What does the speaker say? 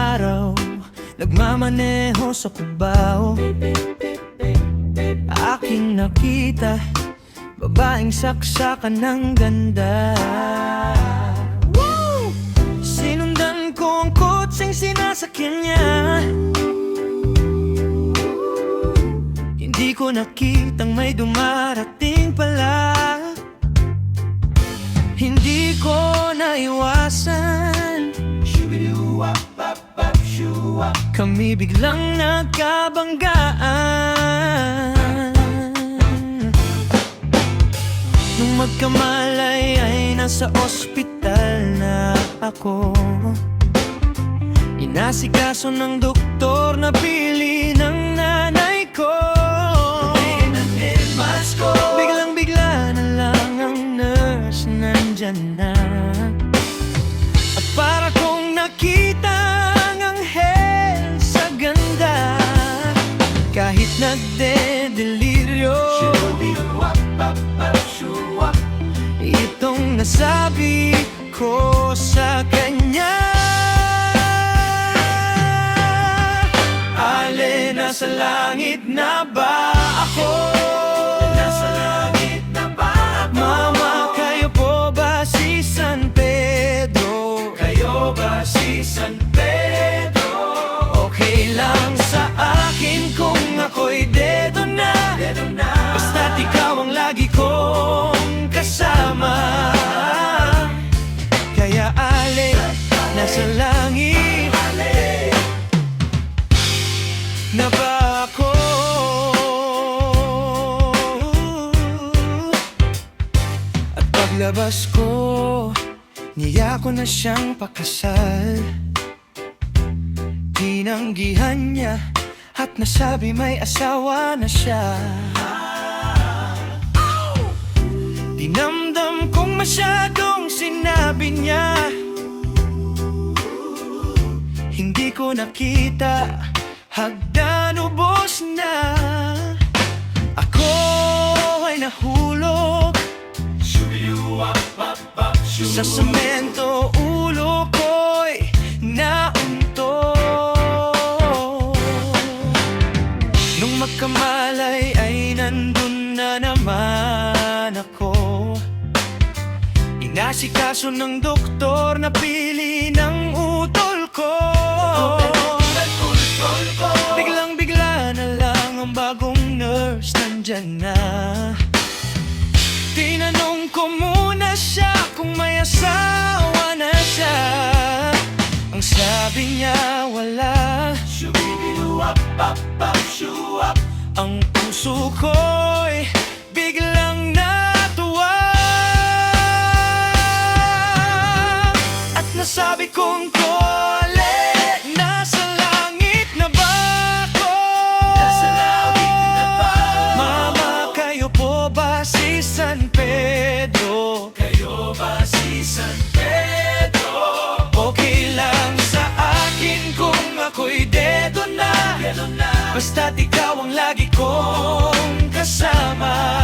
araw, nagmamaneho sa Cubao. Aking nakita, babaeng saksakan ng ganda. Sinundan ko ang kotseng sinasakyan niya. Hindi ko nakitang may dumarating pala. Hindi ko naiwasan, kami biglang nagkabanggaan. Nung magkamalay ay nasa ospital na ako. Inasikaso ng doktor na pili ng nanay ko. Biglang-bigla na lang ang nurse nandyan na. At para kong nakita ang anghel sa ganda. Kahit nagde-deliryo, itong nasabi ko sa kanya. Ale, nasa langit na ba ako? Nasa langit na ba ako? Mama, kayo po ba si San Pedro? Kayo ba si San Pedro? Okay lang sa akin kung ako'y dedo na. Basta't ikaw ang lagi kong kasama. Kaya ale, nasa langit na ba ako? At paglabas ko, niya ko na siyang pakasal. Tinanggihan niya at nasabi may asawa na siya. Dinamdam kong masyadong sinabi niya. Hindi ko nakita, hagdan ubos na. Ako ay nahulog sa semento, ulo ko'y naunto. Nung magkamalay ay nandun na naman ako. Inasikaso ng doktor na pili ng utol ko. Biglang-bigla na lang ang bagong nurse nandyan na. Tinanong ko muna siya kung may asawa na siya. Ang sabi niya wala. Ang puso ko'y biglang natuwa. At nasabi kong kole, nasa langit na ba ako? Nasa langit na ba ako? Mama, kayo po ba si San Pedro? Kayo ba si San Pedro? Okay lang sa akin kung ako'y dedo na. Basta't ikaw ang lagi kong kasama.